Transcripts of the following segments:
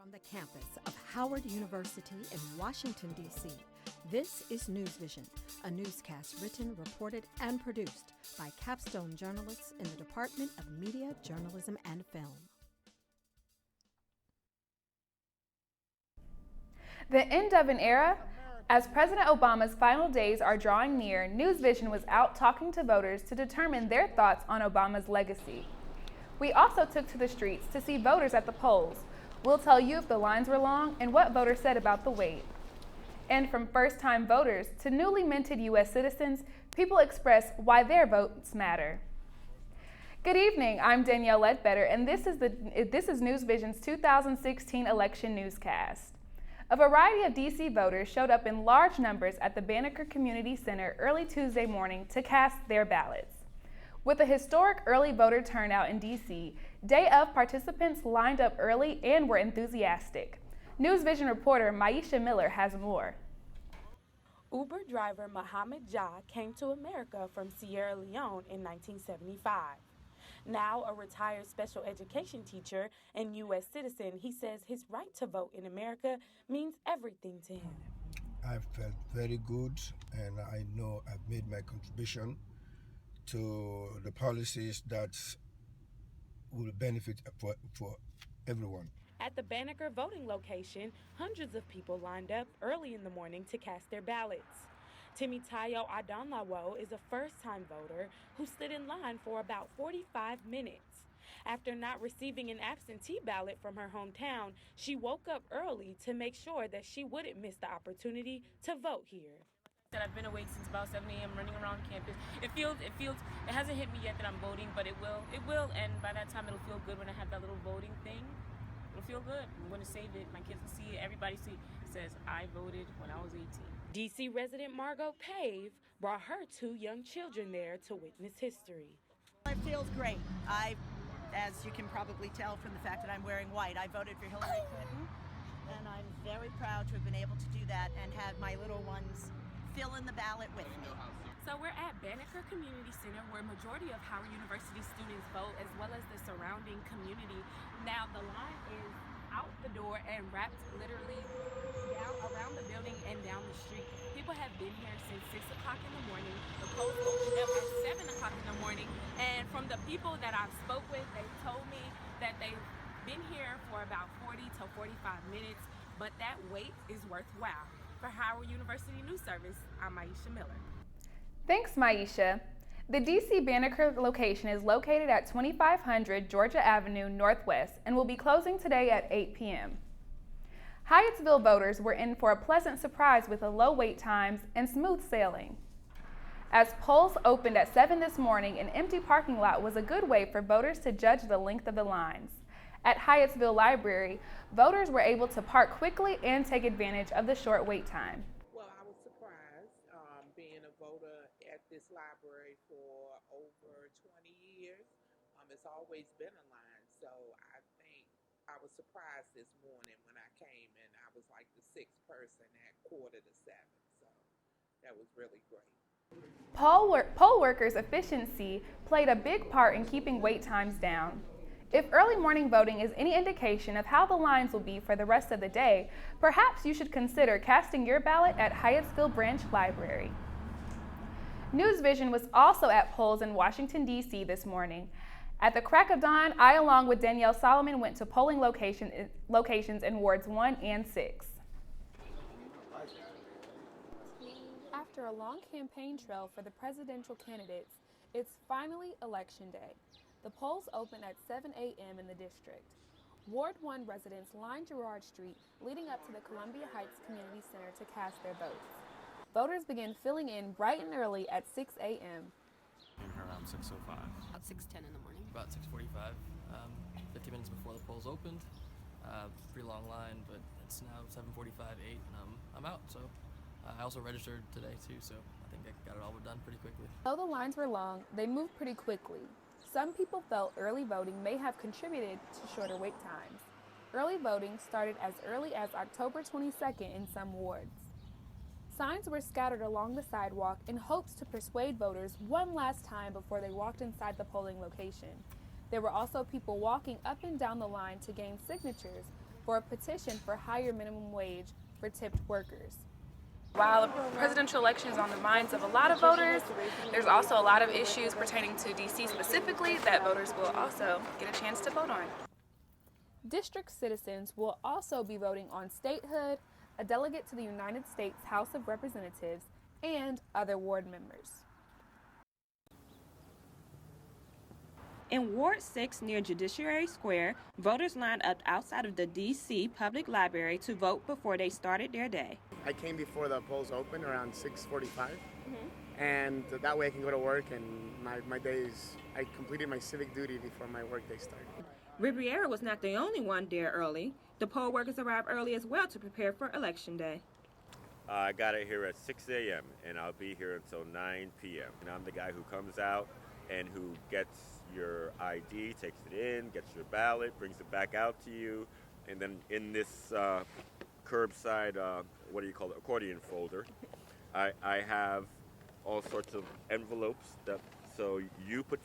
From the campus of Howard University in Washington, D.C., this is NewsVision, a newscast written, reported, and produced by capstone journalists in the Department of Media, Journalism, and Film. The end of an era? As President Obama's final days are drawing near, NewsVision was out talking to voters to determine their thoughts on Obama's legacy. We also took to the streets to see voters at the polls. We'll tell you if the lines were long and what voters said about the wait. And from first-time voters to newly minted U.S. citizens, people express why their votes matter. Good evening, I'm Danielle Ledbetter, and this is NewsVision's 2016 election newscast. A variety of D.C. voters showed up in large numbers at the Banneker Community Center early Tuesday morning to cast their ballots. With a historic early voter turnout in D.C., day of participants lined up early and were enthusiastic. NewsVision reporter Miesha Miller has more. Uber driver Mohammed Jah came to America from Sierra Leone in 1975. Now a retired special education teacher and U.S. citizen, he says his right to vote in America means everything to him. I felt very good, and I know I've made my contribution to the policies that will benefit for everyone. At the Banneker voting location, hundreds of people lined up early in the morning to cast their ballots. Timitayo Adonlawo is a first-time voter who stood in line for about 45 minutes. After not receiving an absentee ballot from her hometown, she woke up early to make sure that she wouldn't miss the opportunity to vote here. I've been awake since about 7 a.m. running around campus. It hasn't hit me yet that I'm voting, but it will, and by that time it'll feel good when I have that little voting thing. It'll feel good. I'm going to save it. My kids will see it. Everybody says, I voted when I was 18. D.C. resident Margot Pave brought her 2 young children there to witness history. It feels great. As you can probably tell from the fact that I'm wearing white, I voted for Hillary Clinton, and I'm very proud to have been able to do that and have my little ones fill in the ballot with me. So we're at Banneker Community Center, where a majority of Howard University students vote, as well as the surrounding community. Now the line is out the door and wrapped literally down around the building and down the street. People have been here since 6 o'clock in the morning. The polls opened up at 7 o'clock in the morning, and from the people that I've spoke with, they told me that they've been here for about 40 to 45 minutes, but that wait is worthwhile. For Howard University News Service, I'm Miesha Miller. Thanks, Miesha. The D.C. Banneker location is located at 2500 Georgia Avenue Northwest and will be closing today at 8 p.m. Hyattsville voters were in for a pleasant surprise with low wait times and smooth sailing. As polls opened at 7 this morning, an empty parking lot was a good way for voters to judge the length of the lines. At Hyattsville Library, voters were able to park quickly and take advantage of the short wait time. Well, I was surprised being a voter at this library for over 20 years. It's always been a line, so I think I was surprised this morning when I came, and I was like the 6th person at 6:45, so that was really great. Poll workers' efficiency played a big part in keeping wait times down. If early morning voting is any indication of how the lines will be for the rest of the day, perhaps you should consider casting your ballot at Hyattsville Branch Library. NewsVision was also at polls in Washington, D.C. this morning. At the crack of dawn, I, along with Danielle Solomon, went to polling locations in wards 1 and 6. After a long campaign trail for the presidential candidates, it's finally Election Day. The polls open at 7 a.m. in the district. Ward 1 residents lined Girard Street, leading up to the Columbia Heights Community Center to cast their votes. Voters began filling in bright and early at 6 a.m. Around 6:05. About 6:10 in the morning. About 6:45. 50 minutes before the polls opened. Pretty long line, but it's now 7:45, 8, and I'm out. So I also registered today too, so I think I got it all done pretty quickly. Though the lines were long, they moved pretty quickly. Some people felt early voting may have contributed to shorter wait times. Early voting started as early as October 22nd in some wards. Signs were scattered along the sidewalk in hopes to persuade voters one last time before they walked inside the polling location. There were also people walking up and down the line to gain signatures, for a petition for higher minimum wage for tipped workers. While the presidential election is on the minds of a lot of voters, there's also a lot of issues pertaining to DC specifically that voters will also get a chance to vote on. District citizens will also be voting on statehood, a delegate to the United States House of Representatives, and other ward members. In Ward 6 near Judiciary Square, voters lined up outside of the D.C. Public Library to vote before they started their day. I came before the polls opened around 6:45, and that way I can go to work and my days, I completed my civic duty before my work day started. Riviera was not the only one there early. The poll workers arrived early as well to prepare for Election Day. I got it here at 6 a.m. and I'll be here until 9 p.m. And I'm the guy who comes out and who gets your ID, takes it in, gets your ballot, brings it back out to you, and then in this curbside, accordion folder, I have all sorts of envelopes so you put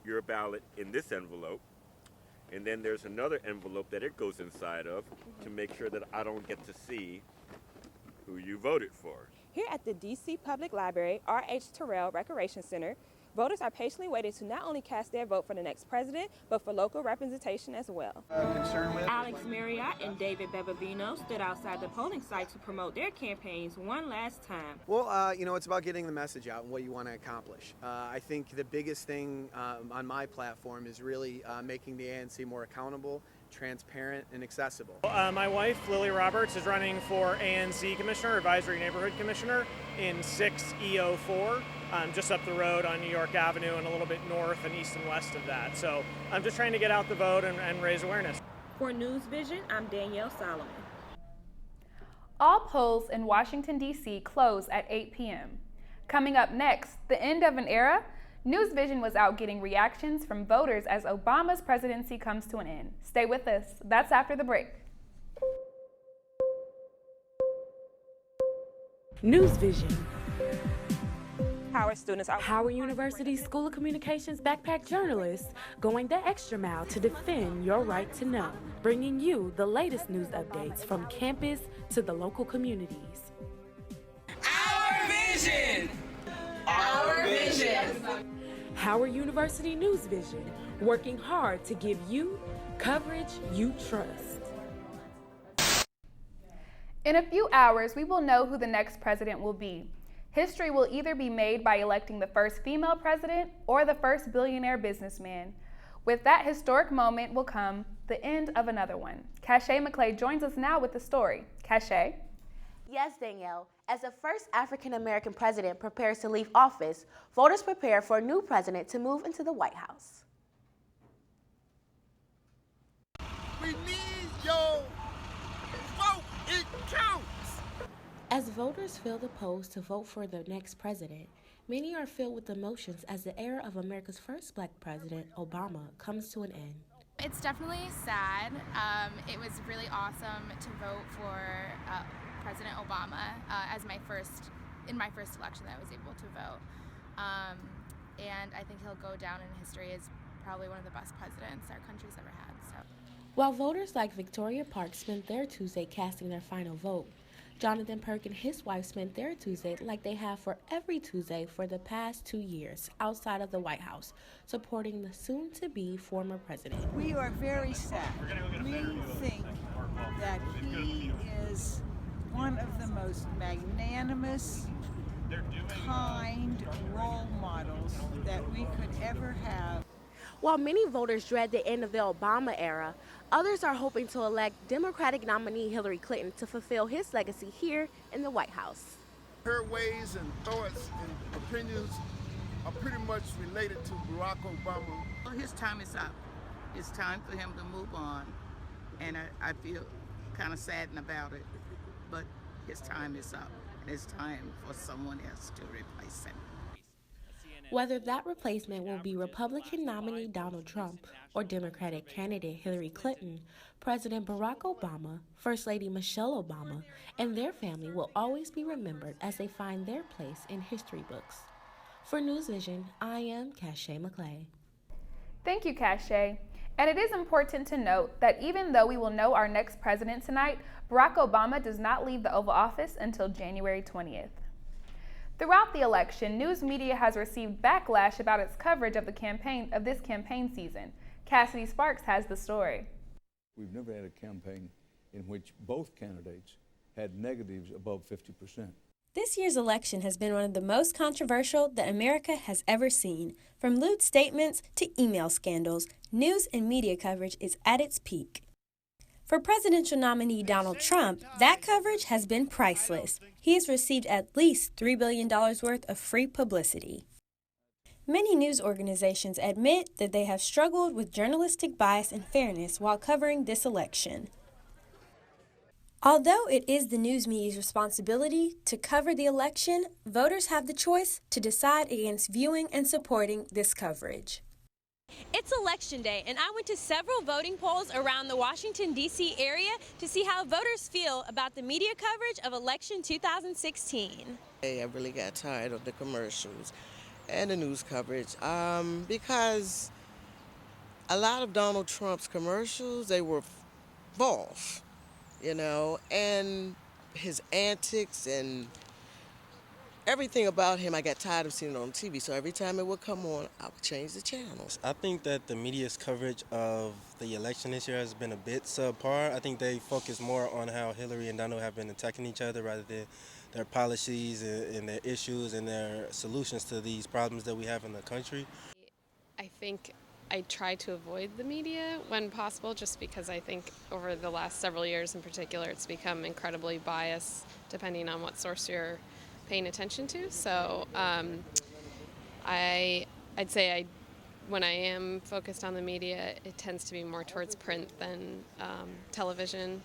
your ballot in this envelope, and then there's another envelope that it goes inside of to make sure that I don't get to see who you voted for. Here at the D.C. Public Library, R.H. Terrell Recreation Center, voters are patiently waiting to not only cast their vote for the next president, but for local representation as well. Alex Marriott and David Bebabino stood outside the polling site to promote their campaigns one last time. Well, it's about getting the message out and what you want to accomplish. I think the biggest thing on my platform is really making the ANC more accountable, transparent, and accessible. My wife, Lily Roberts, is running for ANC Commissioner, Advisory Neighborhood Commissioner in 6E04, just up the road on New York Avenue and a little bit north and east and west of that. So I'm just trying to get out the vote and raise awareness. For NewsVision, I'm Danielle Solomon. All polls in Washington, D.C. close at 8 p.m. Coming up next, the end of an era. NewsVision was out getting reactions from voters as Obama's presidency comes to an end. Stay with us. That's after the break. NewsVision. Howard University School of Communications backpack journalists going the extra mile to defend your right to know, bringing you the latest news updates from campus to the local communities. Our vision! Our vision! Howard University NewsVision, working hard to give you coverage you trust. In a few hours, we will know who the next president will be. History will either be made by electing the first female president or the first billionaire businessman. With that historic moment will come the end of another one. McClay joins us now with the story. Cache? Yes, Danielle. As the first African-American president prepares to leave office, voters prepare for a new president to move into the White House. We need your vote. It counts. As voters fill the polls to vote for the next president, many are filled with emotions as the era of America's first black president, Obama, comes to an end. It's definitely sad. It was really awesome to vote for President Obama in my first election that I was able to vote. And I think he'll go down in history as probably one of the best presidents our country's ever had. So, while voters like Victoria Park spent their Tuesday casting their final vote, Jonathan Perk and his wife spent their Tuesday like they have for every Tuesday for the past 2 years outside of the White House, supporting the soon-to-be former president. We are very sad. We think that he is one of the most magnanimous, kind role models that we could ever have. While many voters dread the end of the Obama era, others are hoping to elect Democratic nominee Hillary Clinton to fulfill his legacy here in the White House. Her ways and thoughts and opinions are pretty much related to Barack Obama. Well, his time is up. It's time for him to move on, and I feel kind of saddened about it, but his time is up, and it's time for someone else to replace him. Whether that replacement will be Republican nominee Donald Trump or Democratic candidate Hillary Clinton, President Barack Obama, First Lady Michelle Obama, and their family will always be remembered as they find their place in history books. For NewsVision, I am Cache McClay. Thank you, Cache. And it is important to note that even though we will know our next president tonight, Barack Obama does not leave the Oval Office until January 20th. Throughout the election, news media has received backlash about its coverage of this campaign season. Cassidy Sparks has the story. We've never had a campaign in which both candidates had negatives above 50%. This year's election has been one of the most controversial that America has ever seen. From lewd statements to email scandals, news and media coverage is at its peak. For presidential nominee Donald Trump, that coverage has been priceless. He has received at least $3 billion worth of free publicity. Many news organizations admit that they have struggled with journalistic bias and fairness while covering this election. Although it is the news media's responsibility to cover the election, voters have the choice to decide against viewing and supporting this coverage. It's Election Day, and I went to several voting polls around the Washington, D.C. area to see how voters feel about the media coverage of election 2016. I really got tired of the commercials and the news coverage because a lot of Donald Trump's commercials, they were false. You know, and his antics and everything about him, I got tired of seeing it on TV. So every time it would come on, I would change the channels. I think that the media's coverage of the election this year has been a bit subpar. I think they focus more on how Hillary and Donald have been attacking each other rather than their policies and their issues and their solutions to these problems that we have in the country. I think I try to avoid the media when possible, just because I think over the last several years in particular, it's become incredibly biased depending on what source you're paying attention to. So I'd say when I am focused on the media, it tends to be more towards print than television.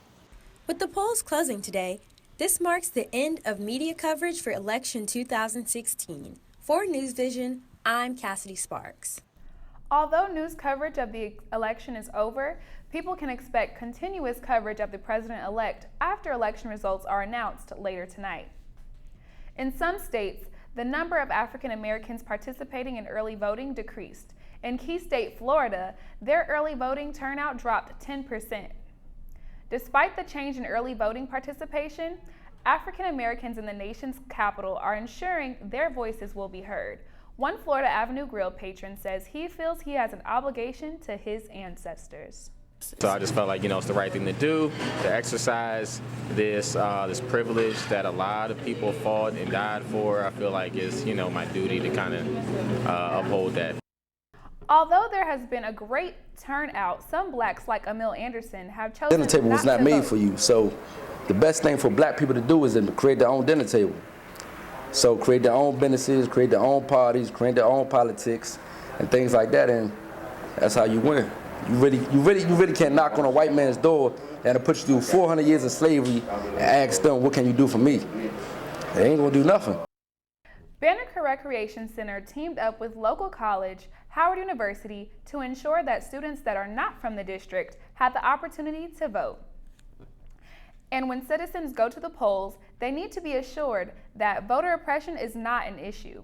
With the polls closing today, this marks the end of media coverage for election 2016. For NewsVision, I'm Cassidy Sparks. Although news coverage of the election is over, people can expect continuous coverage of the president-elect after election results are announced later tonight. In some states, the number of African Americans participating in early voting decreased. In key state Florida, their early voting turnout dropped 10%. Despite the change in early voting participation, African Americans in the nation's capital are ensuring their voices will be heard. One Florida Avenue Grill patron says he feels he has an obligation to his ancestors. So I just felt like, it's the right thing to do, to exercise this privilege that a lot of people fought and died for. I feel like it's, my duty to kind of uphold that. Although there has been a great turnout, some blacks like Emil Anderson have chosen dinner table was not made for you. So the best thing for black people to do is to create their own dinner table. So create their own businesses, create their own parties, create their own politics, and things like that, and that's how you win. You really can't knock on a white man's door and put you through 400 years of slavery and ask them, what can you do for me? They ain't gonna do nothing. Banneker Recreation Center teamed up with local college, Howard University, to ensure that students that are not from the district had the opportunity to vote. And when citizens go to the polls, they need to be assured that voter oppression is not an issue.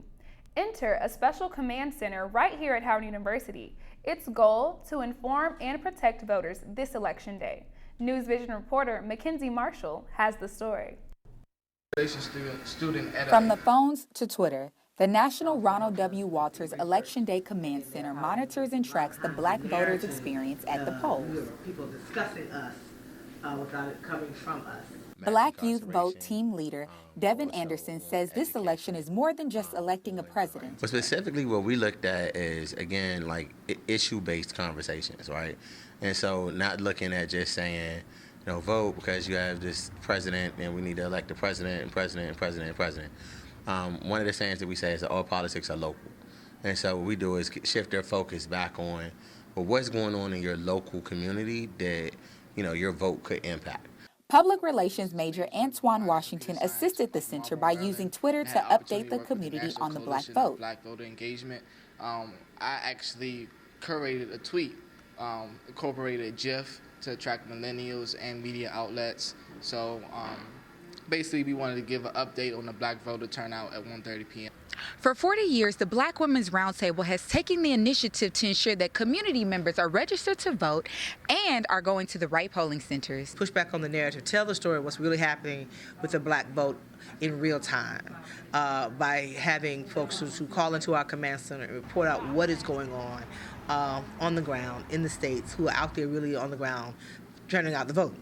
Enter a special command center right here at Howard University. Its goal to inform and protect voters this election day. NewsVision reporter McKenzie Marshall has the story. From the phones to Twitter, the National Ronald W. Walters Election Day Command Center monitors and tracks the black voters' experience at the polls. People discussing us without it coming from us. Black Youth Vote team leader Devin Anderson says this election is more than just electing a president. But specifically what we looked at is, again, like issue-based conversations, right? And so not looking at just saying, vote because you have this president and we need to elect the president and president and president and president. One of the sayings that we say is that all politics are local. And so what we do is shift their focus back on, well, what's going on in your local community that, your vote could impact. Public relations major Antoine Washington assisted the center by using Twitter to update the community on the black vote. Black voter engagement. I actually curated a tweet, incorporated a GIF to attract millennials and media outlets. So basically we wanted to give an update on the black voter turnout at 1:30 p.m. For 40 years, the Black Women's Roundtable has taken the initiative to ensure that community members are registered to vote and are going to the right polling centers. Push back on the narrative, tell the story of what's really happening with the Black vote in real time by having folks who call into our command center and report out what is going on the ground in the states, who are out there really on the ground turning out the vote.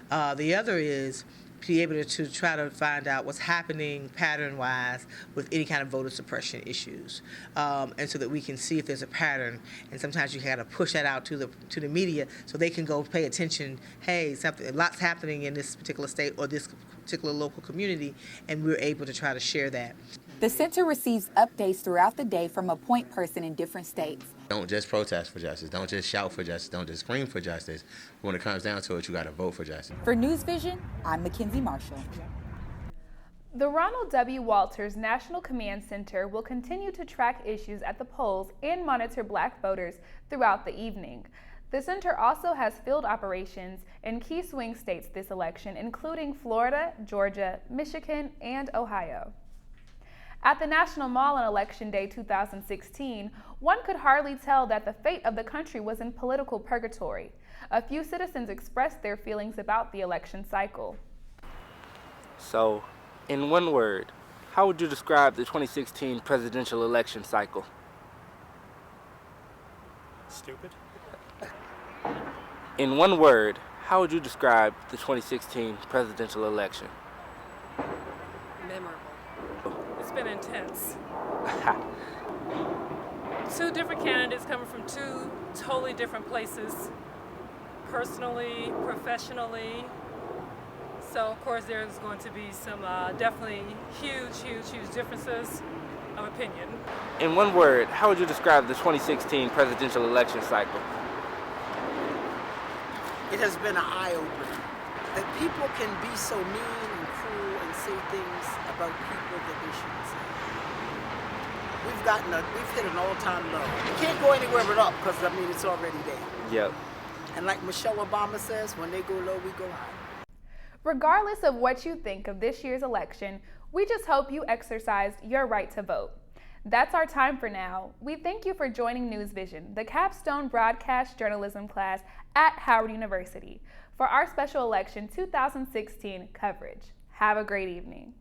The other is to be able to try to find out what's happening pattern-wise with any kind of voter suppression issues, and so that we can see if there's a pattern. And sometimes you got to push that out to the media so they can go pay attention. Hey, lots happening in this particular state or this particular local community, and we're able to try to share that. The center receives updates throughout the day from a point person in different states. Don't just protest for justice. Don't just shout for justice. Don't just scream for justice. When it comes down to it, you got to vote for justice. For NewsVision, I'm McKenzie Marshall. The Ronald W. Walters National Command Center will continue to track issues at the polls and monitor Black voters throughout the evening. The center also has field operations in key swing states this election, including Florida, Georgia, Michigan, and Ohio. At the National Mall on Election Day 2016, one could hardly tell that the fate of the country was in political purgatory. A few citizens expressed their feelings about the election cycle. So, in one word, how would you describe the 2016 presidential election cycle? Stupid. In one word, how would you describe the 2016 presidential election? Memorable. It's been intense. Two different candidates coming from two totally different places, personally, professionally. So of course there's going to be some definitely huge differences of opinion. In one word, how would you describe the 2016 presidential election cycle? It has been an eye-opener that people can be so mean and cruel and say things about people that they shouldn't say. We've hit an all-time low. You can't go anywhere but up because, it's already there. Yep. And like Michelle Obama says, when they go low, we go high. Regardless of what you think of this year's election, we just hope you exercised your right to vote. That's our time for now. We thank you for joining NewsVision, the capstone broadcast journalism class at Howard University, for our special election 2016 coverage. Have a great evening.